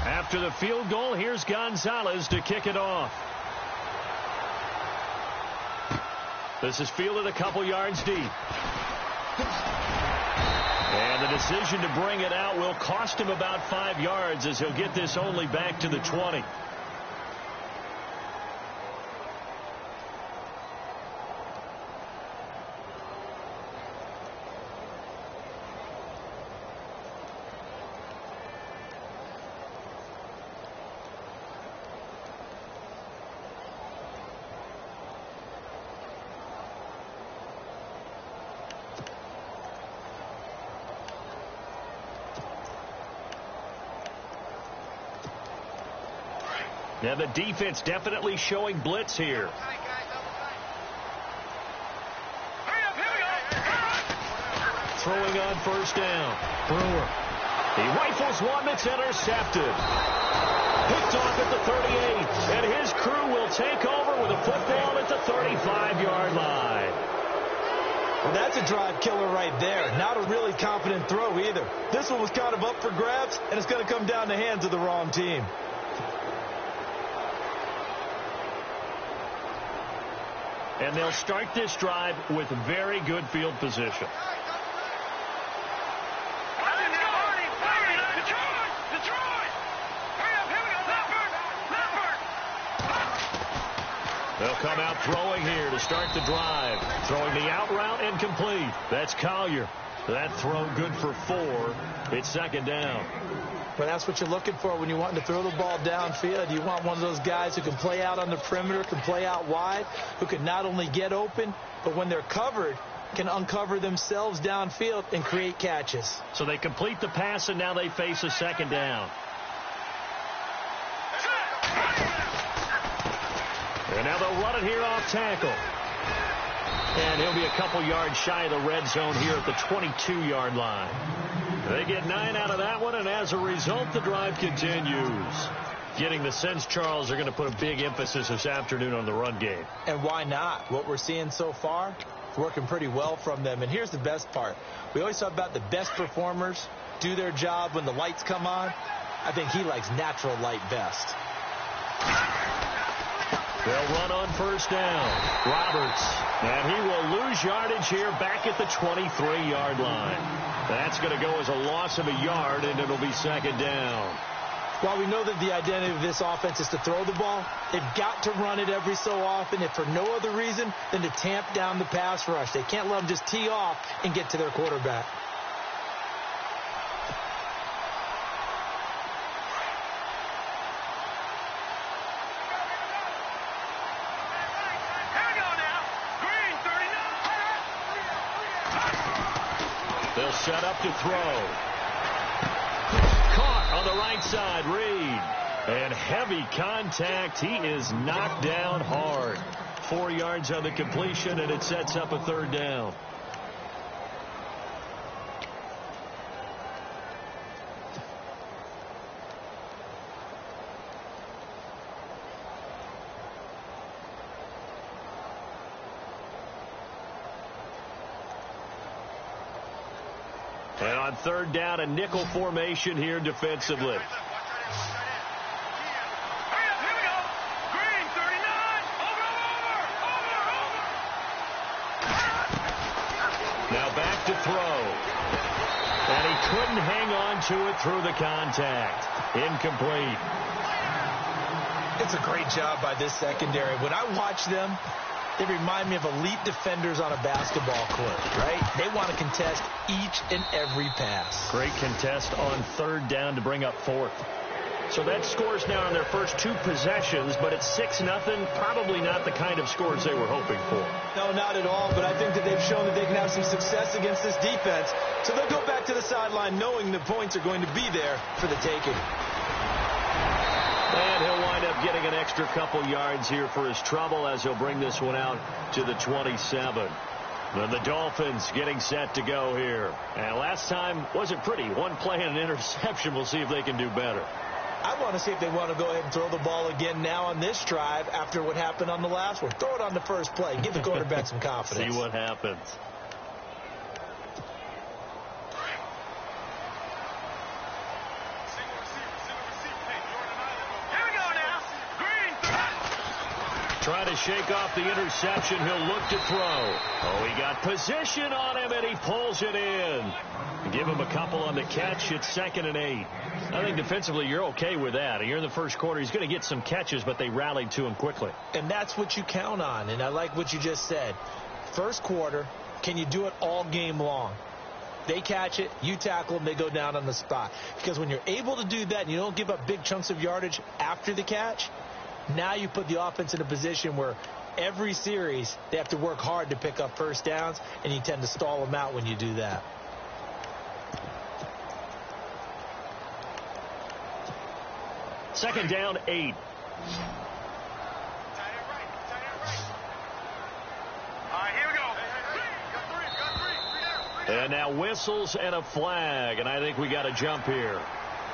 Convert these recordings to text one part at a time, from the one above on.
After the field goal, here's Gonzalez to kick it off. This is fielded a couple yards deep. And the decision to bring it out will cost him about 5 yards as he'll get this only back to the 20. Now the defense definitely showing blitz here. Throwing on first down. Brewer. He rifles one that's intercepted. Picked off at the 38. And his crew will take over with a football at the 35-yard line. Well, that's a drive killer right there. Not a really confident throw either. This one was kind of up for grabs, and it's going to come down the hands of the wrong team. And they'll start this drive with very good field position. They'll come out throwing here to start the drive. Throwing the out route incomplete. That's Collier. That throw good for 4. It's second down. But that's what you're looking for when you want to throw the ball downfield. You want one of those guys who can play out on the perimeter, can play out wide, who can not only get open, but when they're covered, can uncover themselves downfield and create catches. So they complete the pass, and now they face a second down. And now they'll run it here off tackle. And he'll be a couple yards shy of the red zone here at the 22-yard line. They get 9 out of that one, and as a result, the drive continues. Getting the sense, Charles, are going to put a big emphasis this afternoon on the run game. And why not? What we're seeing so far, it's working pretty well from them. And here's the best part. We always talk about the best performers do their job when the lights come on. I think he likes natural light best. They'll run on first down. Roberts. And he will lose yardage here back at the 23-yard line. That's going to go as a loss of a yard, and it'll be second down. While we know that the identity of this offense is to throw the ball, they've got to run it every so often, if for no other reason than to tamp down the pass rush. They can't let them just tee off and get to their quarterback. They'll set up to throw. Caught on the right side, Reed. And heavy contact. He is knocked down hard. 4 yards on the completion, and it sets up a third down. And on third down, a nickel formation here defensively. Now back to throw. And he couldn't hang on to it through the contact. Incomplete. It's a great job by this secondary. When I watch them, they remind me of elite defenders on a basketball court, right? They want to contest each and every pass. Great contest on third down to bring up fourth. So that scores now on their first 2 possessions, but it's 6-0. Probably not the kind of scores they were hoping for. No, not at all, but I think that they've shown that they can have some success against this defense. So they'll go back to the sideline knowing the points are going to be there for the taking. And he'll wind up getting an extra couple yards here for his trouble as he'll bring this one out to the 27. Then the Dolphins getting set to go here. And last time wasn't pretty. 1 play and an interception. We'll see if they can do better. I want to see if they want to go ahead and throw the ball again now on this drive after what happened on the last one. Throw it on the first play. Give the quarterback some confidence. See what happens. trying to shake off the interception. He'll look to throw. Oh, he got position on him, and he pulls it in. Give him a couple on the catch. It's 2nd and 8. I think defensively you're okay with that. Here in the first quarter, he's going to get some catches, but they rallied to him quickly. And that's what you count on, and I like what you just said. First quarter, can you do it all game long? They catch it, you tackle them, they go down on the spot. Because when you're able to do that and you don't give up big chunks of yardage after the catch, now you put the offense in a position where every series they have to work hard to pick up first downs, and you tend to stall them out when you do that. Second down, 8. And now whistles and a flag, and I think we got a jump here.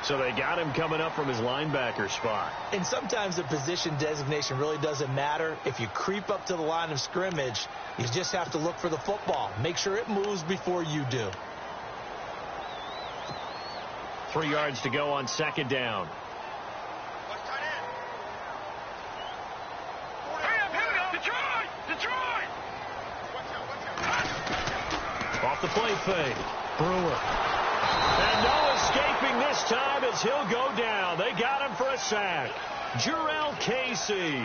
So they got him coming up from his linebacker spot. And sometimes the position designation really doesn't matter. If you creep up to the line of scrimmage, you just have to look for the football. Make sure it moves before you do. 3 yards to go on second down. Off the play fake. Brewer. And no escaping this time as he'll go down. They got him for a sack. Jarrell Casey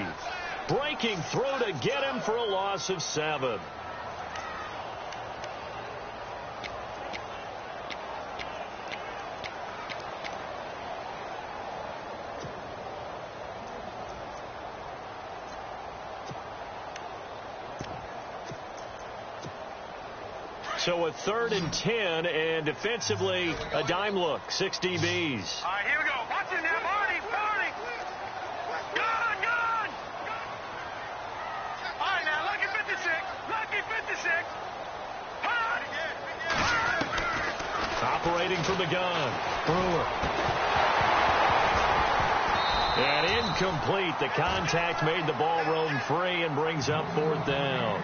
breaking through to get him for a loss of 7. So a 3rd and 10, and defensively, a dime look. 6 DBs. All right, here we go. Watch it now, Marty. Gun. All right, now, lucky 56. Operating from the gun. Brewer. And incomplete. The contact made the ball roam free and brings up 4th down.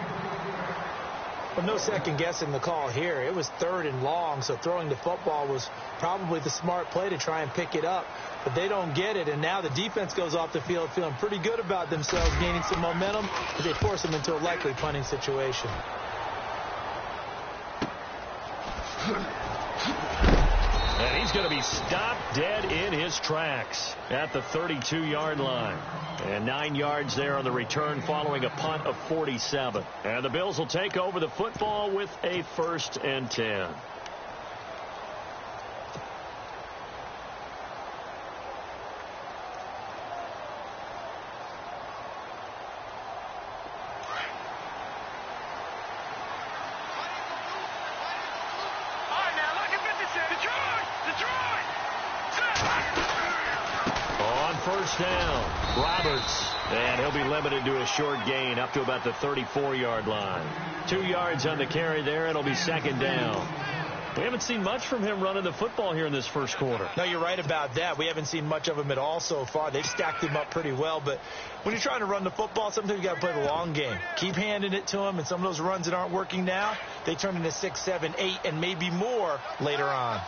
Well, no second guessing the call here. It was 3rd and long, so throwing the football was probably the smart play to try and pick it up. But they don't get it, and now the defense goes off the field feeling pretty good about themselves, gaining some momentum, but they force them into a likely punting situation. And he's going to be stopped dead in his tracks at the 32-yard line. And 9 yards there on the return following a punt of 47. And the Bills will take over the football with a 1st and 10. On first down, Roberts. And he'll be limited to a short gain up to about the 34-yard line. 2 yards on the carry there. It'll be 2nd down. We haven't seen much from him running the football here in this first quarter. No, you're right about that. We haven't seen much of him at all so far. They've stacked him up pretty well. But when you're trying to run the football, sometimes you got to play the long game. Keep handing it to him. And some of those runs that aren't working now, they turn into 6, 7, 8, and maybe more later on.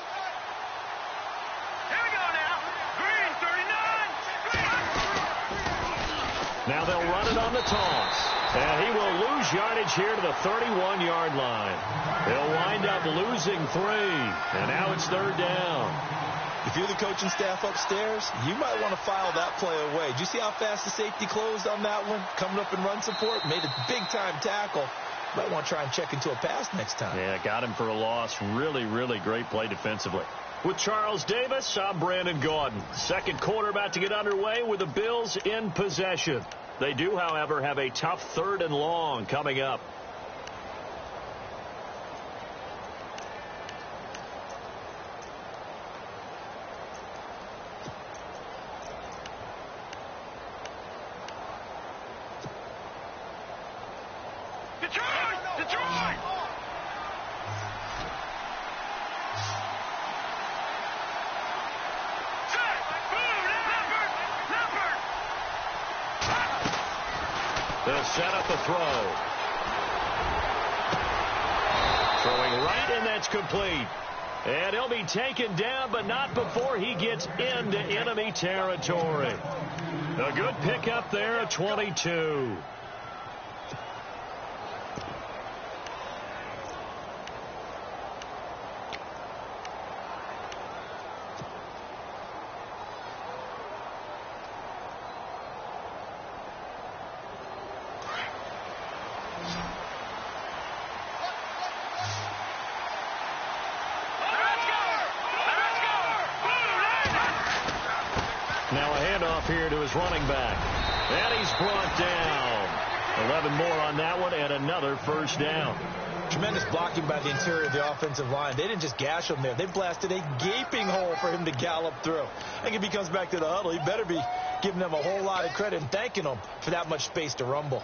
Now they'll run it on the toss. And he will lose yardage here to the 31-yard line. He'll wind up losing 3. And now it's 3rd down. If you're the coaching staff upstairs, you might want to file that play away. Did you see how fast the safety closed on that one? Coming up in run support, made a big-time tackle. Might want to try and check into a pass next time. Yeah, got him for a loss. Really, really great play defensively. With Charles Davis, I'm Brandon Gaudin. Second quarter about to get underway with the Bills in possession. They do, however, have a tough 3rd and long coming up. Detroit! They'll set up a throw. Throwing right, and that's complete. And he'll be taken down, but not before he gets into enemy territory. A good pickup there at 22. Now a handoff here to his running back. And he's brought down. 11 more on that one and another first down. Tremendous blocking by the interior of the offensive line. They didn't just gash him there. They blasted a gaping hole for him to gallop through. I think if he comes back to the huddle, he better be giving them a whole lot of credit and thanking them for that much space to rumble.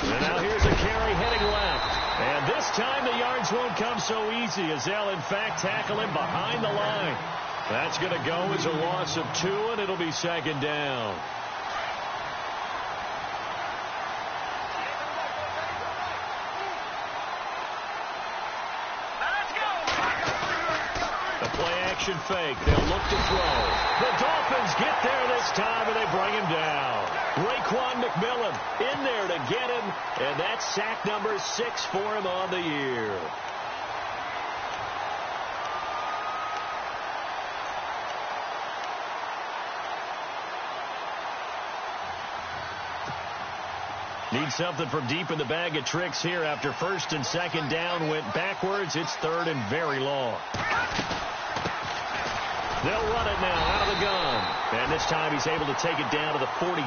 And now here's a carry heading left. And this time the yards won't come so easy as they'll, in fact, tackle him behind the line. That's going to go as a loss of 2, and it'll be second down. The play-action fake. They'll look to throw. The Dolphins get there this time, and they bring him down. Raekwon McMillan in there to get him, and that's sack number 6 for him on the year. Need something from deep in the bag of tricks here after first and second down went backwards. It's third and very long. They'll run it now out of the gun. And this time he's able to take it down to the 42.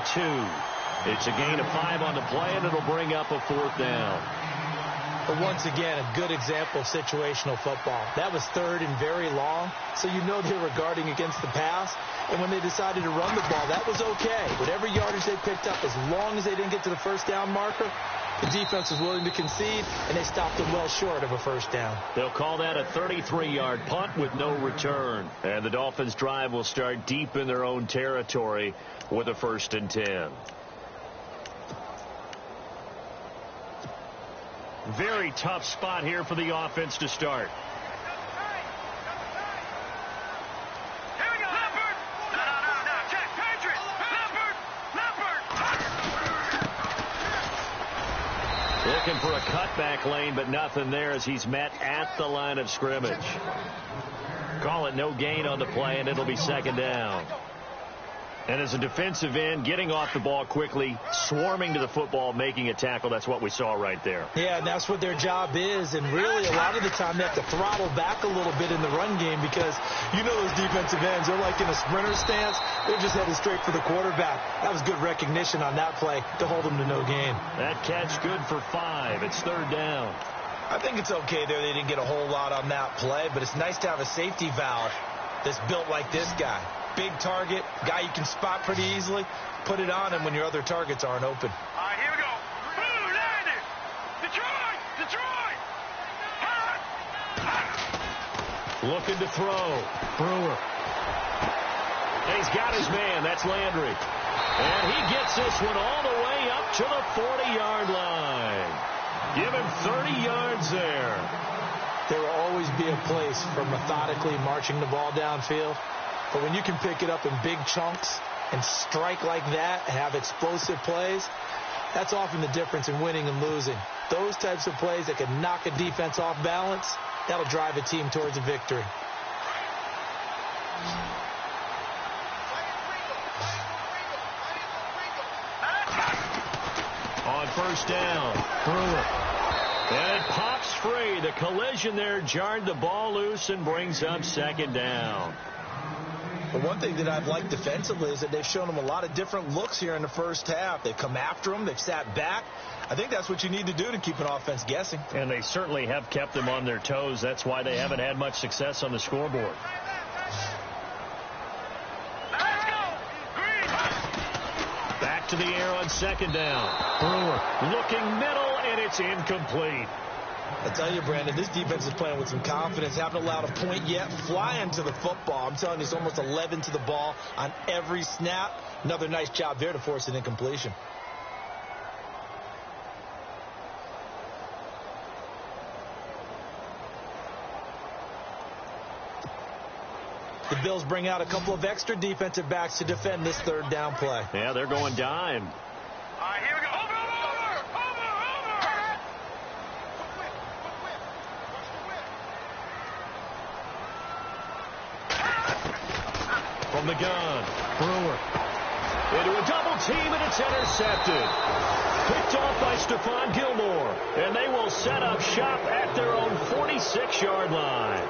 It's a gain of 5 on the play, and it'll bring up a 4th down. But once again, a good example of situational football. That was third and very long, so you know they were guarding against the pass. And when they decided to run the ball, that was okay. Whatever yardage they picked up, as long as they didn't get to the first down marker, the defense was willing to concede, and they stopped them well short of a first down. They'll call that a 33-yard punt with no return. And the Dolphins' drive will start deep in their own territory with a 1st and 10. Very tough spot here for the offense to start. Here we go. Leopard. No. Check. Patriot. Leopard. Looking for a cutback lane, but nothing there as he's met at the line of scrimmage. Call it no gain on the play, and it'll be second down. And as a defensive end, getting off the ball quickly, swarming to the football, making a tackle, that's what we saw right there. Yeah, and that's what their job is. And really, a lot of the time, they have to throttle back a little bit in the run game because you know those defensive ends, they're like in a sprinter stance. They're just headed straight for the quarterback. That was good recognition on that play to hold them to no gain. That catch good for 5. It's third down. I think it's okay there. They didn't get a whole lot on that play, but it's nice to have a safety valve that's built like this guy. Big target, guy you can spot pretty easily. Put it on him when your other targets aren't open. All right, here we go. Blue landed. Detroit. Looking to throw. Brewer. And he's got his man. That's Landry. And he gets this one all the way up to the 40-yard line. Give him 30 yards there. There will always be a place for methodically marching the ball downfield. But when you can pick it up in big chunks and strike like that, have explosive plays, that's often the difference in winning and losing. Those types of plays that can knock a defense off balance, that'll drive a team towards a victory. On first down, Brewer. And it pops free. The collision there jarred the ball loose and brings up second down. But one thing that I've liked defensively is that they've shown them a lot of different looks here in the first half. They've come after them. They've sat back. I think that's what you need to do to keep an offense guessing. And they certainly have kept them on their toes. That's why they haven't had much success on the scoreboard. Let's go. Green. Back to the air on second down. Brewer looking middle, and it's incomplete. I tell you, Brandon, this defense is playing with some confidence. Haven't allowed a point yet. Flying to the football. I'm telling you, it's almost 11 to the ball on every snap. Another nice job there to force an incompletion. The Bills bring out a couple of extra defensive backs to defend this third down play. Yeah, they're going dime. All right, here we go. Over. From the gun, Brewer. into a double team, and it's intercepted. Picked off by Stephon Gilmore, and they will set up shop at their own 46-yard line.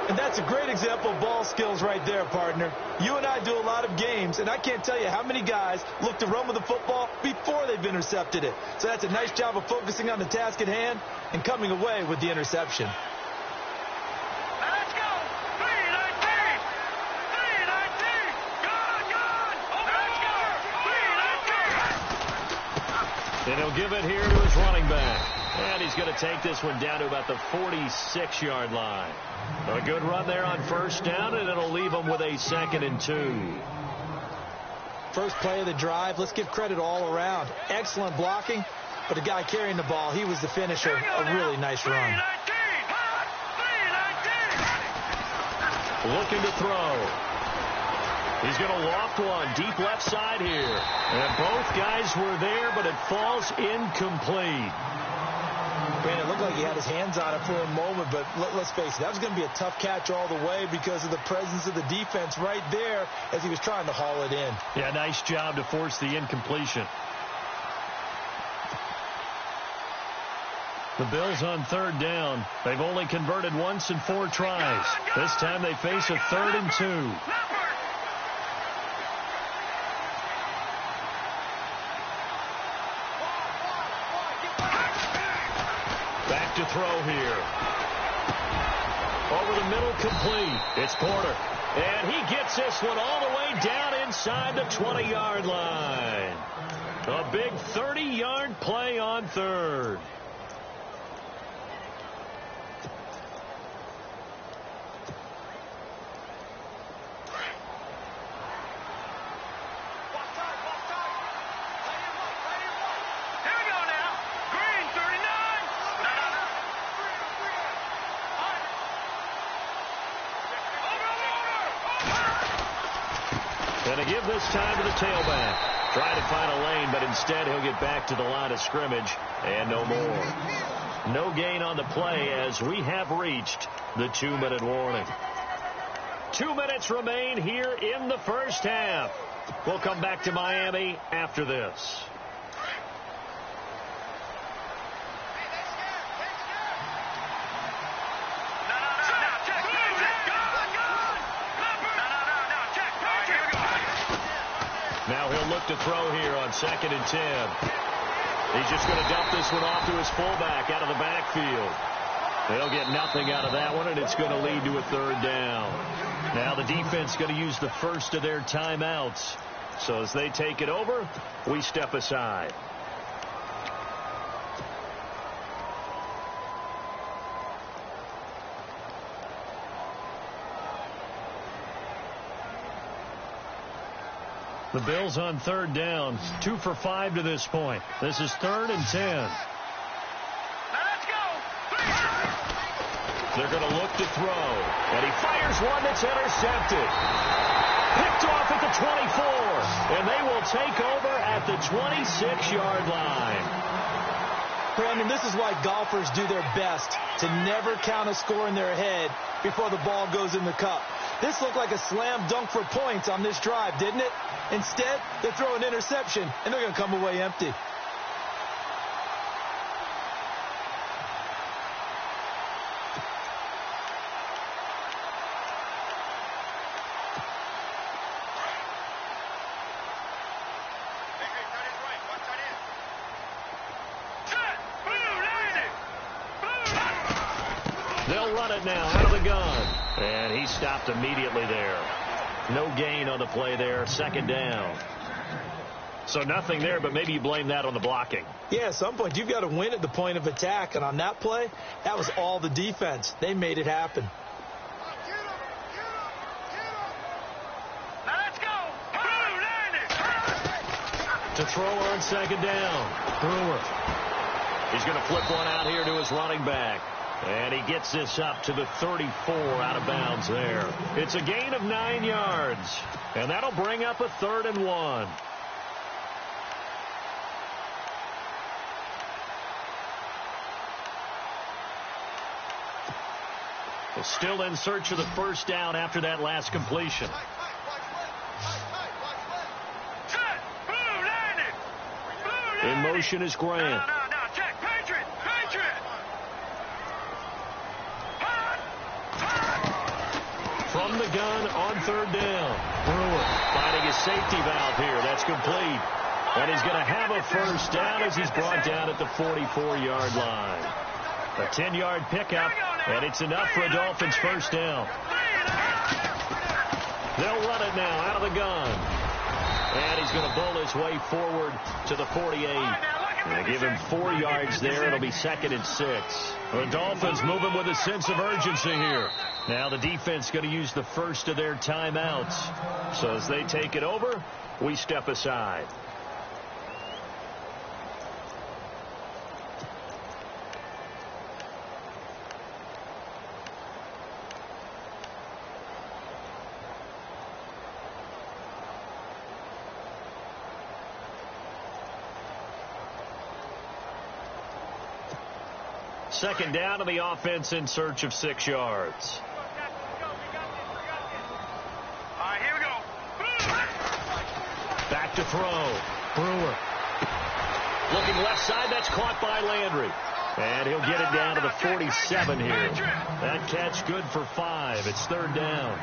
And that's a great example of ball skills right there, partner. You and I do a lot of games, and I can't tell you how many guys look to run with the football before they've intercepted it. So that's a nice job of focusing on the task at hand and coming away with the interception. Let's go. 319. 319. Gone. Let's go. 319. And he'll give it here to his running back. And he's going to take this one down to about the 46-yard line. A good run there on first down, and it'll leave them with a 2nd and 2. First play of the drive, let's give credit all around. Excellent blocking, but the guy carrying the ball, he was the finisher. A really nice run. 319. Looking to throw. He's going to loft one deep left side here. And both guys were there, but it falls incomplete. Man, it looked like he had his hands on it for a moment, but let's face it, that was going to be a tough catch all the way because of the presence of the defense right there as he was trying to haul it in. Yeah, nice job to force the incompletion. The Bills on 3rd down. They've only converted once in 4 tries. This time they face a 3rd and 2. Back to throw here. Over the middle, complete. It's Porter. And he gets this one all the way down inside the 20-yard line. A big 30-yard play on 3rd. And to give this time to the tailback. Trying to find a lane, but instead he'll get back to the line of scrimmage and no more. No gain on the play as we have reached the 2-minute warning. 2 minutes remain here in the first half. We'll come back to Miami after this. Now he'll look to throw here on 2nd and 10. He's just going to dump this one off to his fullback out of the backfield. They'll get nothing out of that one, and it's going to lead to a 3rd down. Now the defense is going to use the first of their timeouts. So as they take it over, we step aside. The Bills on 3rd down, 2 for 5 to this point. This is 3rd and 10. Let's go. They're going to look to throw, and he fires one that's intercepted. Picked off at the 24, and they will take over at the 26-yard line. Brandon, this is why golfers do their best to never count a score in their head before the ball goes in the cup. This looked like a slam dunk for points on this drive, didn't it? Instead, they throw an interception, and they're going to come away empty. They'll run it now out of the gun. And he stopped immediately there. No gain on the play there. 2nd down. So nothing there, but maybe you blame that on the blocking. Yeah, at some point, you've got to win at the point of attack. And on that play, that was all the defense. They made it happen. Let's go. To throw on 2nd down. Brewer. He's going to flip one out here to his running back. And he gets this up to the 34 out of bounds there. It's a gain of 9 yards. And that'll bring up a 3rd and 1. Well, still in search of the first down after that last completion. In motion is Grant. No, check. Patriot. From the gun on third down. Brewer finding his safety valve here. That's complete. And he's going to have a first down as he's brought down at the 44-yard line. A 10-yard pickup, and it's enough for a Dolphins first down. They'll run it now out of the gun. And he's going to bowl his way forward to the 48. They give him 4 yards there. It'll be 2nd and 6. The Dolphins moving with a sense of urgency here. Now the defense going to use the first of their timeouts. So as they take it over, we step aside. Second down to the offense in search of 6 yards. All right, here we go. Back to throw. Brewer. Looking left side. That's caught by Landry. And he'll get it down to the 47 here. That catch good for 5. It's 3rd down.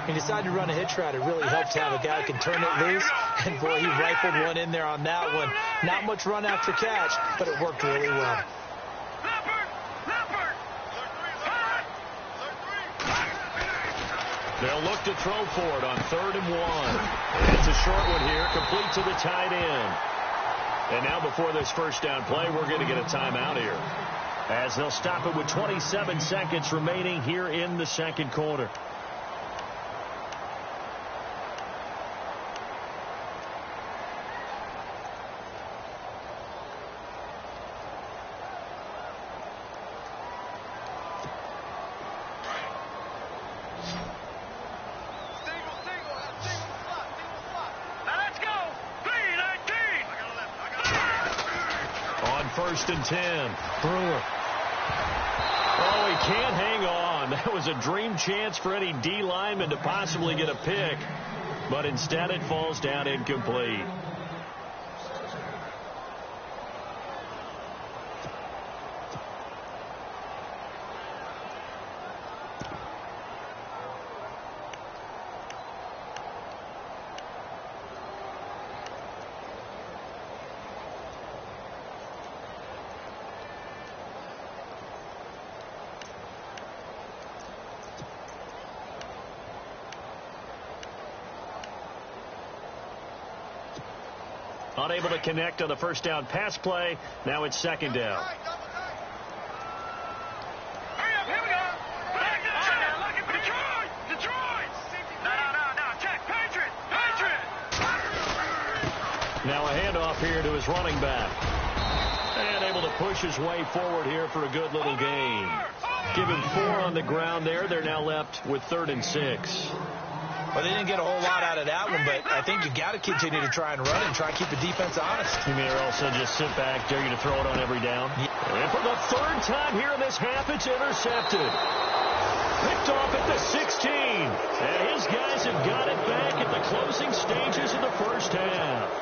He decided to run a hitch route. It really helps to have a guy who can turn it loose. And, boy, he rifled one in there on that one. Not much run after catch, but it worked really well. They'll look to throw for it on 3rd and 1. It's a short one here, complete to the tight end. And now before this first down play, we're going to get a timeout here, as they'll stop it with 27 seconds remaining here in the second quarter. First and 10. Brewer. Oh, he can't hang on. That was a dream chance for any D lineman to possibly get a pick, but instead it falls down incomplete. Unable to connect on the first down pass play. Now it's 2nd down. Hurry up, here we go. Detroit. No, check. Patriot. Now a handoff here to his running back. And able to push his way forward here for a good little gain. Give him 4 on the ground there. They're now left with 3rd and 6. Well, they didn't get a whole lot out of that one, but I think you got to continue to try and run and try and keep the defense honest. You may also just sit back, dare you to throw it on every down. Yeah. And for the 3rd time here in this half, it's intercepted. Picked off at the 16. And his guys have got it back at the closing stages of the first half.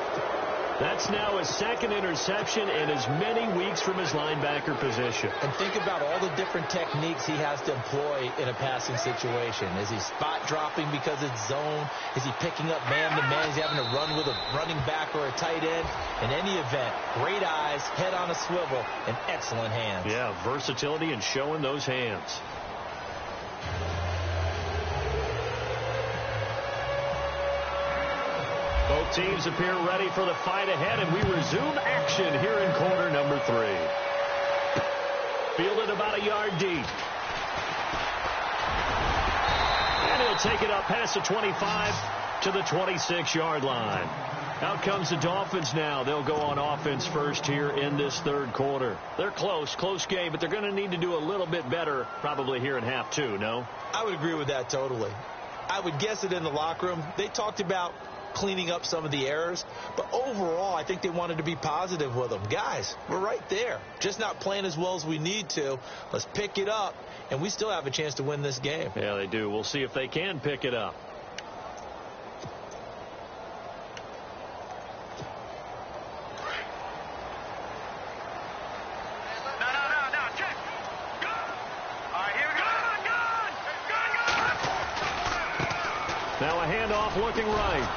That's now his 2nd interception in as many weeks from his linebacker position. And think about all the different techniques he has to employ in a passing situation. Is he spot dropping because it's zone? Is he picking up man-to-man? Is he having to run with a running back or a tight end? In any event, great eyes, head on a swivel, and excellent hands. Yeah, versatility and showing those hands. Both teams appear ready for the fight ahead, and we resume action here in quarter number 3. Fielded about a yard deep. And he'll take it up past the 25 to the 26-yard line. Out comes the Dolphins now. They'll go on offense first here in this 3rd quarter. They're close game, but they're going to need to do a little bit better probably here in half 2, no? I would agree with that totally. I would guess it in the locker room. They talked about cleaning up some of the errors, but overall I think they wanted to be positive with them. Guys, we're right there, just not playing as well as we need to. Let's pick it up, and we still have a chance to win this game. Yeah, they do. We'll see if they can pick it up. Now a handoff looking right.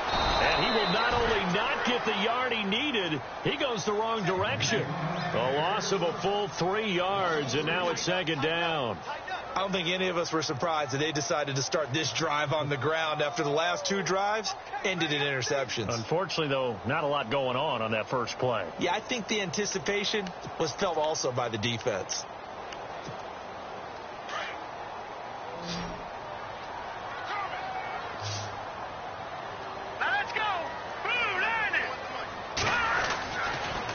And he will not only not get the yard he needed, he goes the wrong direction. A loss of a full 3 yards, and now it's second down. I don't think any of us were surprised that they decided to start this drive on the ground after the last 2 drives ended in interceptions. Unfortunately, though, not a lot going on that first play. Yeah, I think the anticipation was felt also by the defense. Let's go. Blue landed.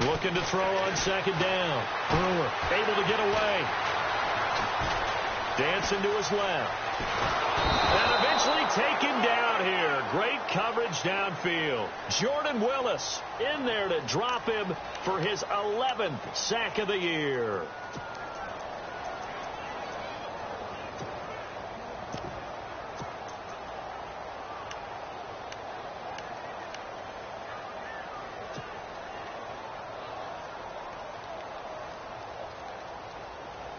Looking to throw on second down. Brewer able to get away. Dancing to his left. And eventually taken down here. Great coverage downfield. Jordan Willis in there to drop him for his 11th sack of the year.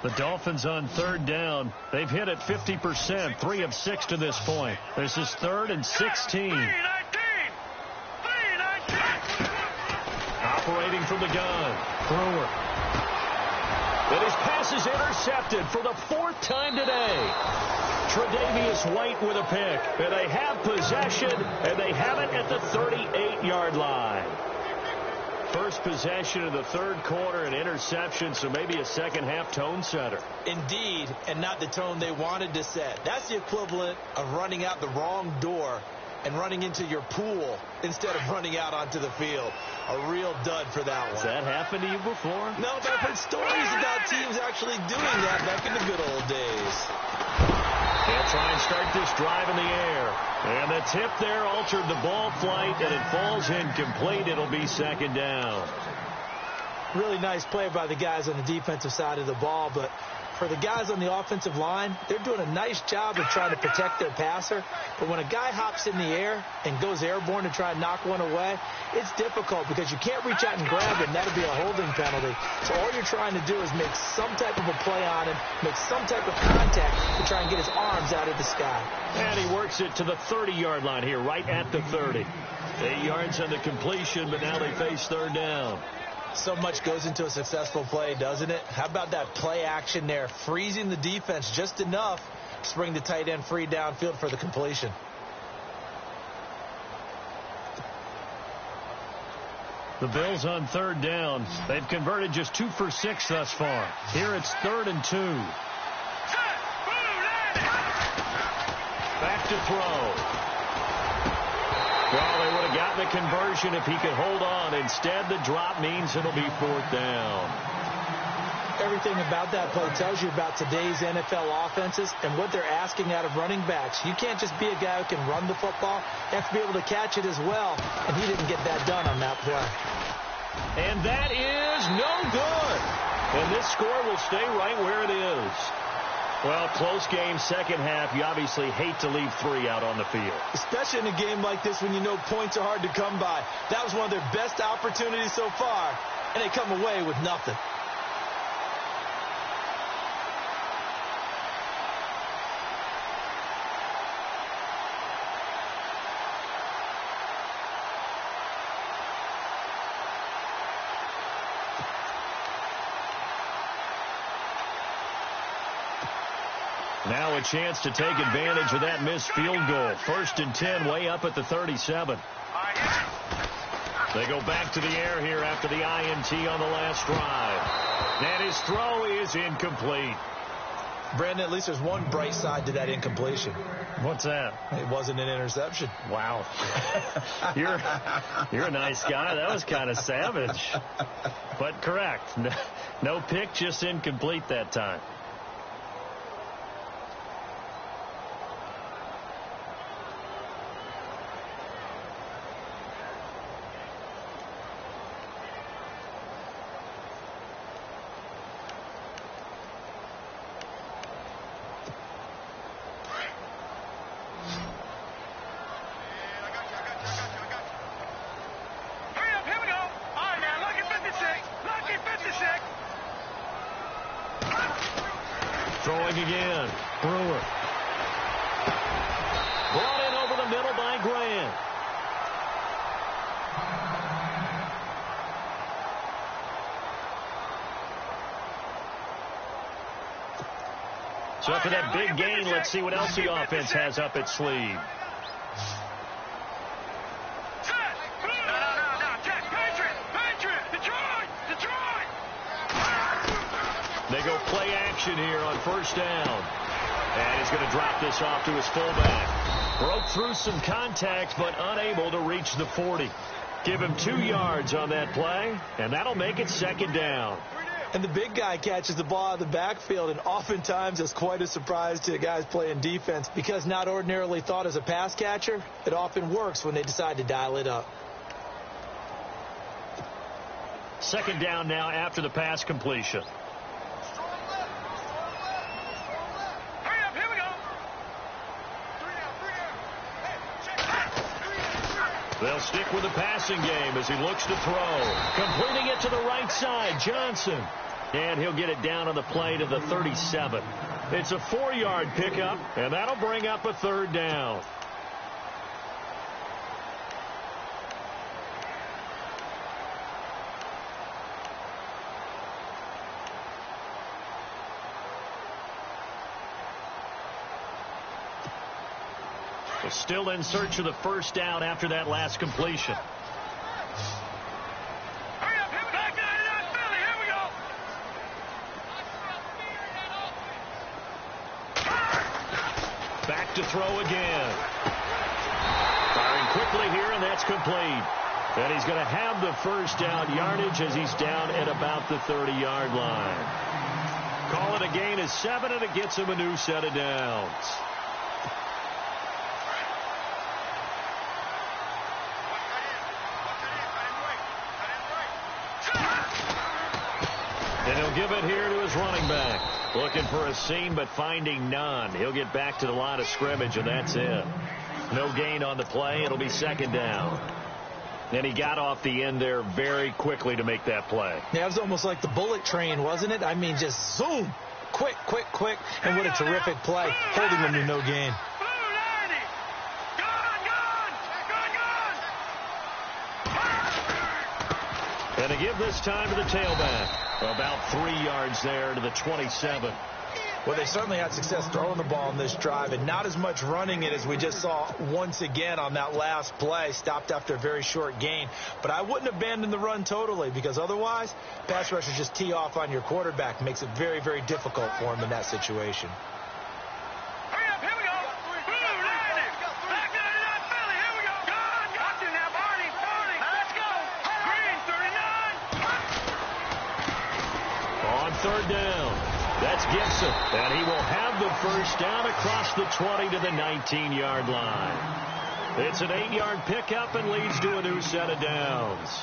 The Dolphins on third down. They've hit it 50%, 3 of 6 to this point. This is 3rd and 16. Operating from the gun. Brewer. And his pass is intercepted for the 4th time today. Tre'Davious White with a pick. And they have possession, and they have it at the 38-yard line. First possession of the 3rd quarter, an interception, so maybe a second-half tone setter. Indeed, and not the tone they wanted to set. That's the equivalent of running out the wrong door and running into your pool instead of running out onto the field. A real dud for that one. Has that happened to you before? No, but I've heard stories about teams actually doing that back in the good old days. They'll try and start this drive in the air. And the tip there altered the ball flight, and it falls incomplete. It'll be second down. Really nice play by the guys on the defensive side of the ball, but for the guys on the offensive line, they're doing a nice job of trying to protect their passer. But when a guy hops in the air and goes airborne to try and knock one away, it's difficult because you can't reach out and grab him. That'll be a holding penalty. So all you're trying to do is make some type of a play on him, make some type of contact to try and get his arms out of the sky. And he works it to the 30-yard line here, right at the 30. 8 yards on the completion, but now they face third down. So much goes into a successful play, doesn't it? How about that play action there, freezing the defense just enough to bring the tight end free downfield for the completion. The Bills on third down. They've converted just 2 for 6 thus far. Here it's 3rd and 2. Back to throw. Well, they would have gotten the conversion if he could hold on. Instead, the drop means it'll be 4th down. Everything about that play tells you about today's NFL offenses and what they're asking out of running backs. You can't just be a guy who can run the football. You have to be able to catch it as well, and he didn't get that done on that play. And that is no good. And this score will stay right where it is. Well, close game, second half. You obviously hate to leave 3 out on the field. Especially in a game like this when you know points are hard to come by. That was one of their best opportunities so far, and they come away with nothing. Now a chance to take advantage of that missed field goal. 1st and 10, way up at the 37. They go back to the air here after the INT on the last drive. And his throw is incomplete. Brandon, at least there's one bright side to that incompletion. What's that? It wasn't an interception. Wow. You're a nice guy. That was kind of savage. But correct. No pick, just incomplete that time. Throwing again. Brewer. Brought in over the middle Grant. So after that big gain, let's see what else the offense has up its sleeve. They go play action here on first down. And he's going to drop this off to his fullback. Broke through some contact, but unable to reach the 40. Give him 2 yards on that play, and that'll make it second down. And the big guy catches the ball out of the backfield, and oftentimes it's quite a surprise to the guys playing defense because not ordinarily thought as a pass catcher, it often works when they decide to dial it up. Second down now after the pass completion. They'll stick with the passing game as he looks to throw. Completing it to the right side, Johnson. And he'll get it down on the play to the 37. It's a 4-yard pickup, and that'll bring up a third down. We're still in search of the first down after that last completion. Back to throw again. Firing quickly here, and that's complete. And he's going to have the first down yardage as he's down at about the 30-yard line. Call it a gain of 7, and it gets him a new set of downs. And he'll give it here to his running back. Looking for a seam, but finding none. He'll get back to the line of scrimmage, and that's it. No gain on the play. It'll be second down. And he got off the end there very quickly to make that play. Yeah, it was almost like the bullet train, wasn't it? I mean, just zoom. Quick, quick, quick. And what a terrific play. Holding them to no gain. And to give this time to the tailback. About 3 yards there to the 27. Well, they certainly had success throwing the ball in this drive, and not as much running it as we just saw once again on that last play. Stopped after a very short gain. But I wouldn't abandon the run totally, because otherwise, pass rushers just tee off on your quarterback. Makes it very, very difficult for him in that situation. Third down. That's Gibson. And he will have the first down across the 20 to the 19-yard line. It's an 8-yard pickup and leads to a new set of downs.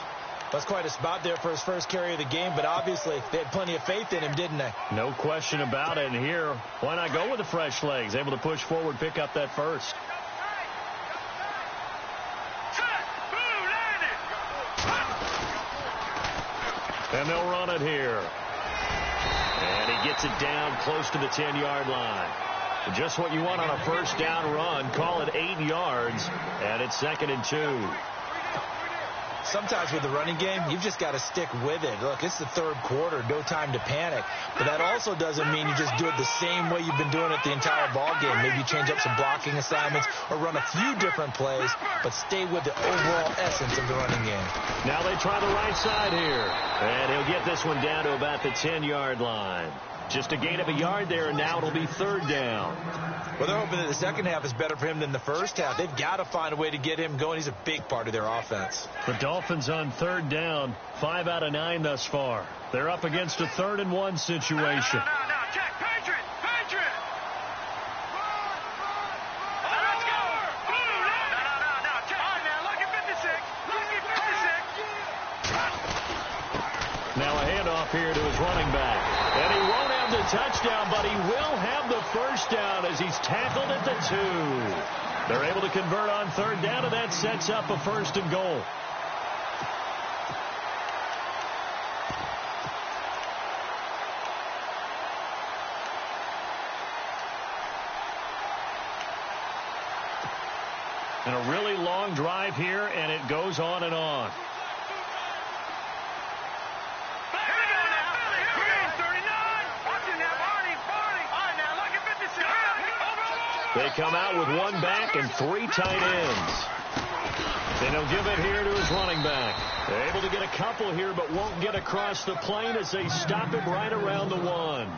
That's quite a spot there for his first carry of the game, but obviously they had plenty of faith in him, didn't they? No question about it. And here, why not go with the fresh legs? Able to push forward, pick up that first. And they'll run it here. And he gets it down close to the 10-yard line. Just what you want on a first down run. Call it 8 yards, and it's 2nd and 2. Sometimes with the running game, you've just got to stick with it. Look, it's the third quarter, no time to panic. But that also doesn't mean you just do it the same way you've been doing it the entire ball game. Maybe you change up some blocking assignments or run a few different plays, but stay with the overall essence of the running game. Now they try the right side here. And he'll get this one down to about the 10-yard line. Just a gain of a yard there, and now it'll be third down. Well, they're hoping that the second half is better for him than the first half. They've got to find a way to get him going. He's a big part of their offense. The Dolphins on third down, 5 out of 9 thus far. They're up against a 3rd and 1 situation. Check, Patriot. Let's go. No. Check. All right, now, look at 56. Now a handoff here to his running back. And he won't have the touchdown, but he will have the first down as he's tackled at the 2. They're able to convert on third down, and that sets up a 1st and goal. And a really long drive here, and it goes on and on. They come out with one back and 3 tight ends. And he'll give it here to his running back. They're able to get a couple here, but won't get across the plane as they stop him right around the 1.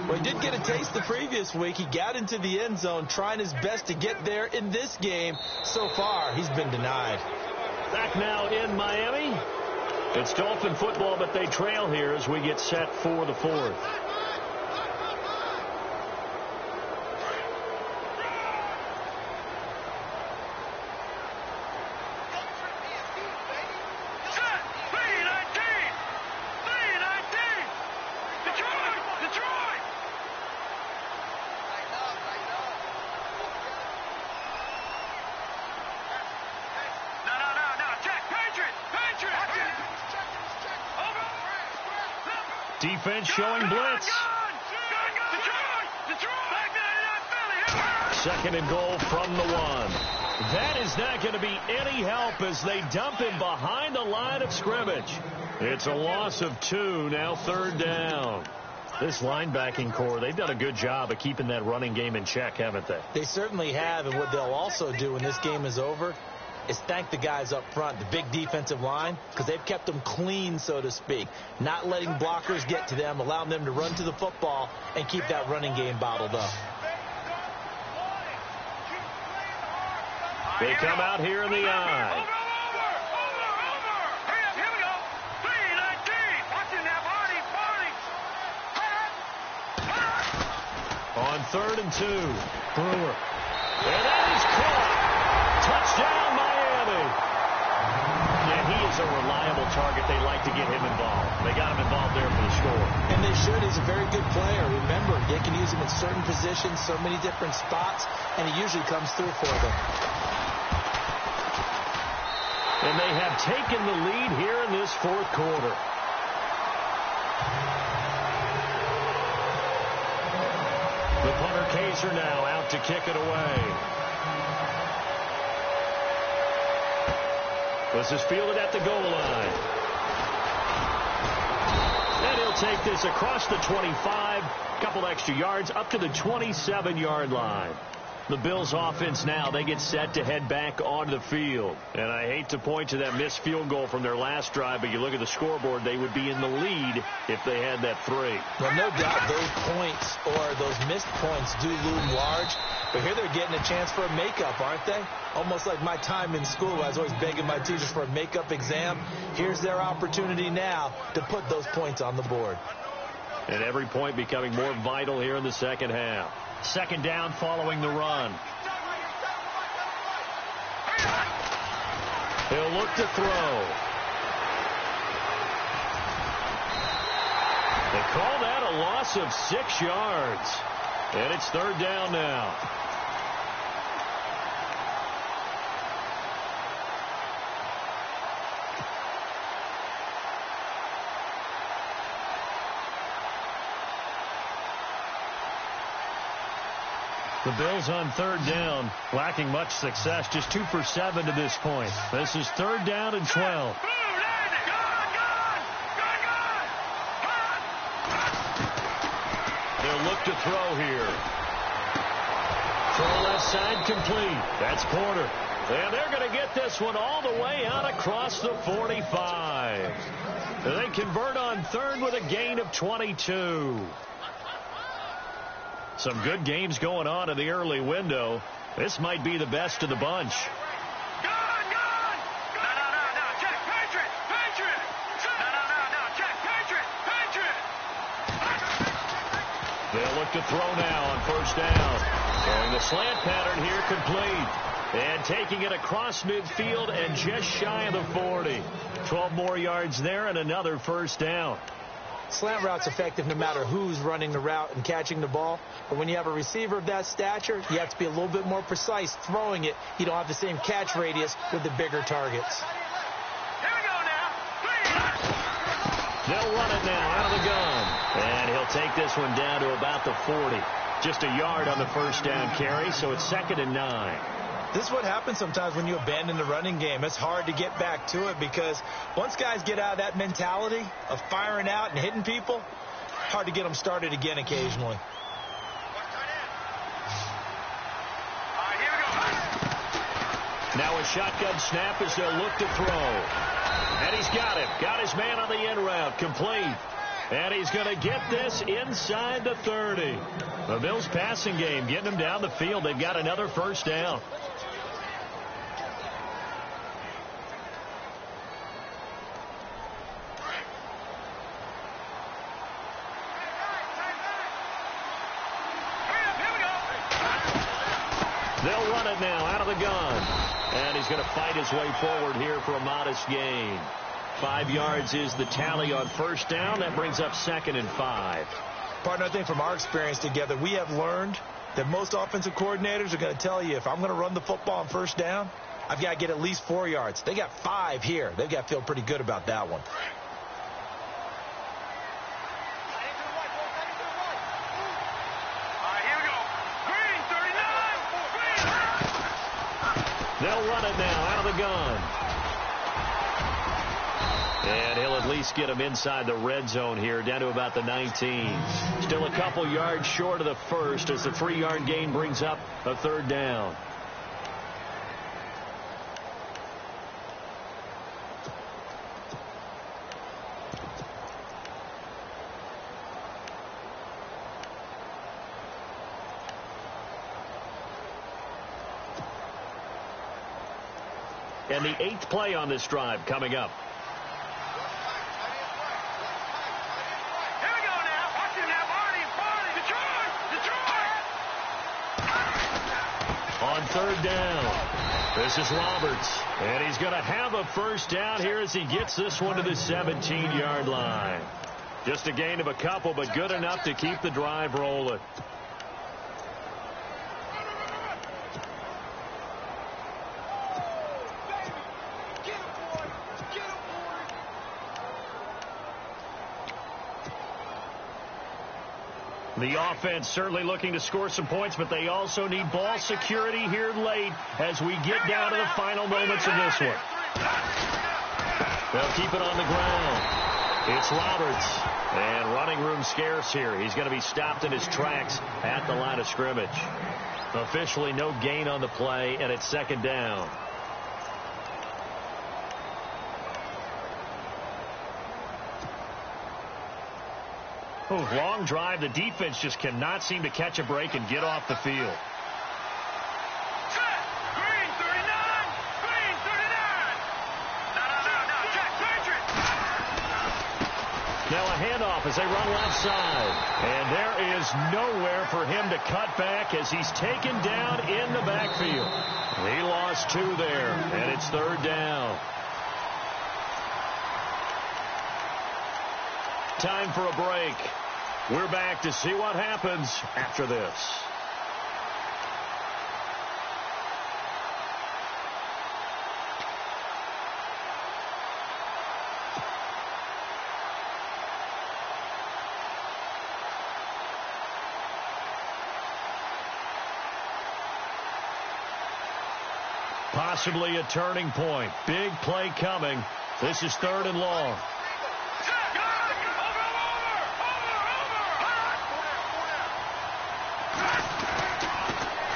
Well, he did get a taste the previous week. He got into the end zone trying his best to get there in this game. So far, he's been denied. Back now in Miami. It's Dolphin football, but they trail here as we get set for the 4th. Defense showing blitz. Second and goal from the 1. That is not going to be any help as they dump him behind the line of scrimmage. It's a loss of 2, now 3rd down. This linebacking core, they've done a good job of keeping that running game in check, haven't they? They certainly have, and what they'll also do when this game is over is thank the guys up front, the big defensive line, because they've kept them clean, so to speak, not letting blockers get to them, allowing them to run to the football and keep that running game bottled up. They come out here in the eye. On 3rd and 2, Brewer. And that is caught. Touchdown, Miami. Yeah, he is a reliable target. They like to get him involved. They got him involved there for the score. And they should. He's a very good player. Remember, they can use him in certain positions, so many different spots, and he usually comes through for them. And they have taken the lead here in this 4th quarter. The punter Kaiser now out to kick it away. This is fielded at the goal line. And he'll take this across the 25, couple extra yards, up to the 27-yard line. The Bills offense now, they get set to head back onto the field. And I hate to point to that missed field goal from their last drive, but you look at the scoreboard, they would be in the lead if they had that 3. Well, no doubt those points or those missed points do loom large. But here they're getting a chance for a makeup, aren't they? Almost like my time in school. I was always begging my teachers for a makeup exam. Here's their opportunity now to put those points on the board. And every point becoming more vital here in the second half. 2nd down following the run. He'll look to throw. They call that a loss of 6 yards. And it's 3rd down now. The Bills on 3rd down, lacking much success, just 2 for 7 to this point. This is 3rd down and 12. They'll look to throw here. Throw left side complete. That's Porter. And they're going to get this one all the way out across the 45. They convert on 3rd with a gain of 22. Some good games going on in the early window. This might be the best of the bunch. They'll look to throw now on 1st down. Throwing the slant pattern here complete. And taking it across midfield and just shy of the 40. 12 more yards there and another 1st down. Slant route's effective no matter who's running the route and catching the ball. But when you have a receiver of that stature, you have to be a little bit more precise throwing it. You don't have the same catch radius with the bigger targets. Here we go now. They'll run it now out of the gun. And he'll take this one down to about the 40. Just a yard on the 1st down carry, so it's 2nd and 9. This is what happens sometimes when you abandon the running game. It's hard to get back to it because once guys get out of that mentality of firing out and hitting people, hard to get them started again occasionally. Now a shotgun snap as they'll look to throw. And he's got it. Got his man on the in route. Complete. And he's going to get this inside the 30. The Bills passing game getting them down the field. They've got another first down. They'll run it now out of the gun. And he's going to fight his way forward here for a modest gain. 5 yards is the tally on first down. That brings up 2nd and 5. Partner, I think from our experience together, we have learned that most offensive coordinators are going to tell you, if I'm going to run the football on first down, I've got to get at least 4 yards. They got 5 here. They've got to feel pretty good about that one. They'll run it now out of the gun. And he'll at least get him inside the red zone here, down to about the 19. Still a couple yards short of the first as the 3-yard gain brings up a 3rd down. And the 8th play on this drive coming up. Here we go now. Watch him now. Barney. Detroit. On 3rd down, this is Roberts. And he's going to have a first down here as he gets this one to the 17-yard line. Just a gain of a couple, but good enough to keep the drive rolling. The offense certainly looking to score some points, but they also need ball security here late as we get down to the final moments of this one. They'll keep it on the ground. It's Roberts. And running room scarce here. He's going to be stopped in his tracks at the line of scrimmage. Officially no gain on the play, and it's 2nd down. Oh, long drive. The defense just cannot seem to catch a break and get off the field. Green 39. Green 39. No. Jack Patrick. Now a handoff as they run left side. And there is nowhere for him to cut back as he's taken down in the backfield. He lost 2 there, and it's 3rd down. Time for a break. We're back to see what happens after this. Possibly a turning point. Big play coming. This is 3rd and long.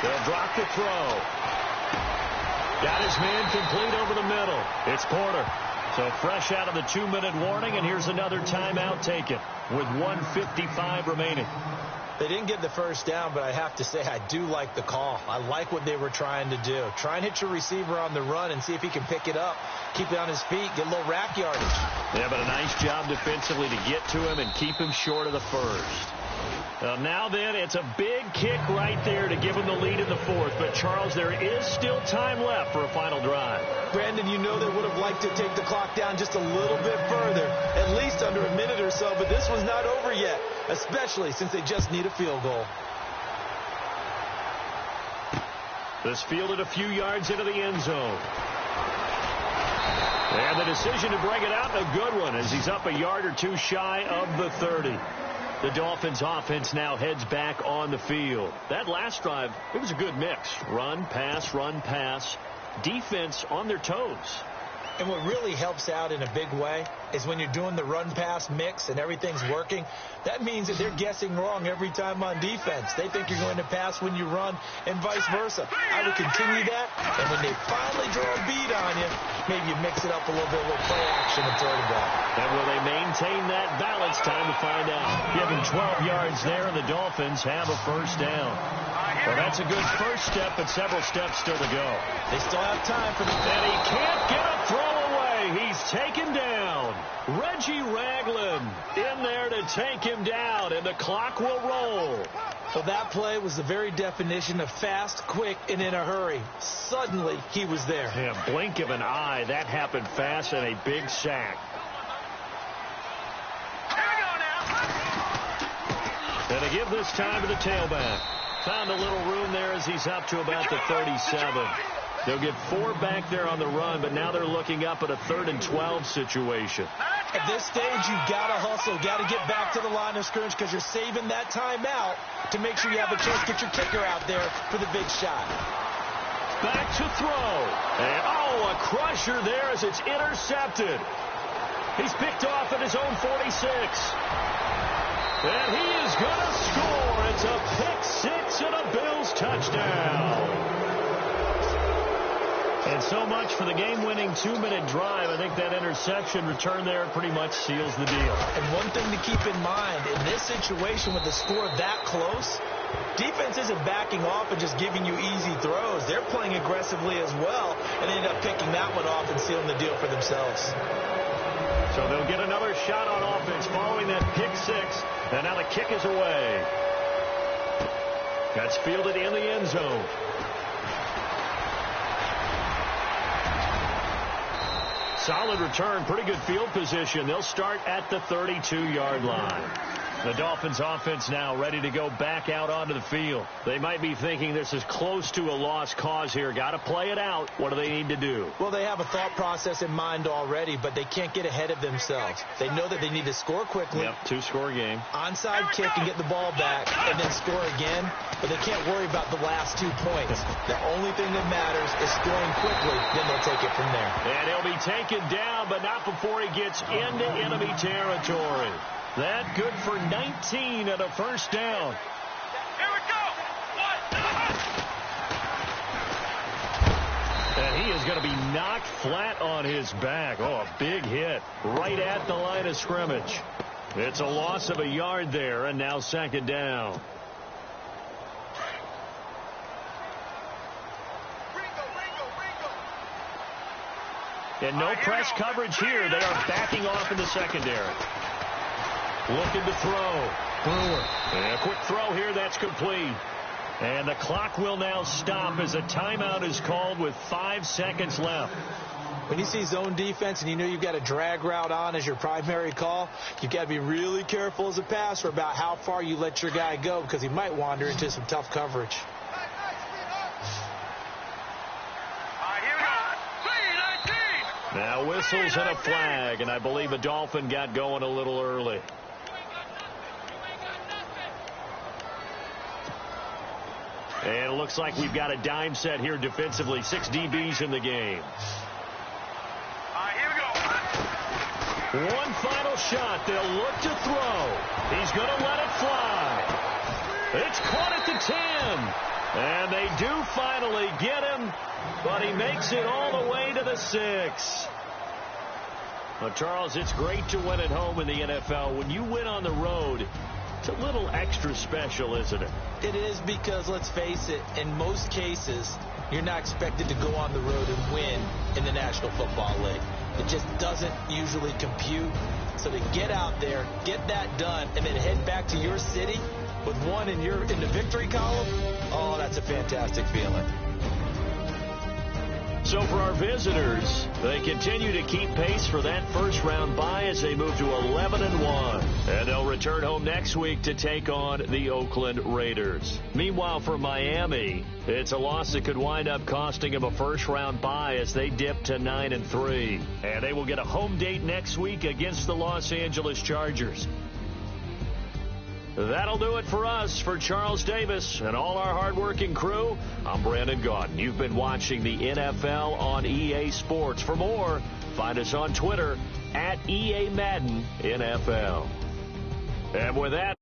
They'll drop the throw. Got his man complete over the middle. It's Porter. So fresh out of the 2-minute warning, and here's another timeout taken with 1:55 remaining. They didn't get the first down, but I have to say I do like the call. I like what they were trying to do. Try and hit your receiver on the run and see if he can pick it up, keep it on his feet, get a little rack yardage. Yeah, but a nice job defensively to get to him and keep him short of the first. Now then, it's a big kick right there to give him the lead in the 4th. But, Charles, there is still time left for a final drive. Brandon, you know they would have liked to take the clock down just a little bit further, at least under a minute or so. But this one's not over yet, especially since they just need a field goal. This fielded a few yards into the end zone. And the decision to bring it out, a good one, as he's up a yard or two shy of the 30. The Dolphins offense now heads back on the field. That last drive, it was a good mix. Run, pass, defense on their toes. And what really helps out in a big way is when you're doing the run-pass mix and everything's working, that means that they're guessing wrong every time on defense. They think you're going to pass when you run and vice versa. I would continue that, and when they finally draw a beat on you, maybe you mix it up a little bit, a little play action and throw the ball. And will they maintain that balance? Time to find out. Give them 12 yards there, and the Dolphins have a first down. Well, that's a good first step, but several steps still to go. They still have time for the... And he can't get a throw away. He's taken down. Reggie Ragland in there to take him down, and the clock will roll. Well, that play was the very definition of fast, quick, and in a hurry. Suddenly, he was there. Yeah, blink of an eye. That happened fast, and a big sack. And they give this time to the tailback. Found a little room there as he's up to about the 37. They'll get 4 back there on the run, but now they're looking up at a 3rd and 12 situation. At this stage, you've got to hustle, got to get back to the line of scrimmage because you're saving that time out to make sure you have a chance to get your kicker out there for the big shot. Back to throw. And, a crusher there as it's intercepted. He's picked off at his own 46. And he is going to score. It's a pick-6 and a Bills touchdown. And so much for the game-winning 2-minute drive. I think that interception return there pretty much seals the deal. And one thing to keep in mind, in this situation with the score that close, defense isn't backing off and just giving you easy throws. They're playing aggressively as well, and they end up picking that one off and sealing the deal for themselves. So they'll get another shot on offense following that pick-6, and now the kick is away. That's fielded in the end zone. Solid return, pretty good field position. They'll start at the 32-yard line. The Dolphins offense now ready to go back out onto the field. They might be thinking this is close to a lost cause here. Got to play it out. What do they need to do? Well, they have a thought process in mind already, but they can't get ahead of themselves. They know that they need to score quickly. Yep, 2-score game. Onside kick and get the ball back and then score again, but they can't worry about the last 2 points. The only thing that matters is scoring quickly, then they'll take it from there. And he'll be taken down, but not before he gets into enemy territory. That good for 19 and a first down. Here we go. And he is going to be knocked flat on his back. Oh, a big hit right at the line of scrimmage. It's a loss of a yard there, and now 2nd down. And no press coverage here. They are backing off in the secondary. Looking to throw. Brewer. And a quick throw here. That's complete. And the clock will now stop as a timeout is called with 5 seconds left. When you see zone defense and you know you've got a drag route on as your primary call, you've got to be really careful as a passer about how far you let your guy go because he might wander into some tough coverage. Now whistles and a flag, and I believe a Dolphin got going a little early. And it looks like we've got a dime set here defensively. 6 DBs in the game. Here we go. One final shot. They'll look to throw. He's going to let it fly. It's caught at the 10. And they do finally get him, but he makes it all the way to the 6. Well, Charles, it's great to win at home in the NFL. When you win on the road, it's a little extra special, isn't it? It is because, let's face it, in most cases, you're not expected to go on the road and win in the National Football League. It just doesn't usually compute. So to get out there, get that done, and then head back to your city with one in the victory column, oh, that's a fantastic feeling. So for our visitors, they continue to keep pace for that first-round bye as they move to 11-1. And they'll return home next week to take on the Oakland Raiders. Meanwhile, for Miami, it's a loss that could wind up costing them a first-round bye as they dip to 9-3. And they will get a home date next week against the Los Angeles Chargers. That'll do it for us. For Charles Davis and all our hardworking crew, I'm Brandon Gaudin. You've been watching the NFL on EA Sports. For more, find us on Twitter @EA Madden NFL. And with that,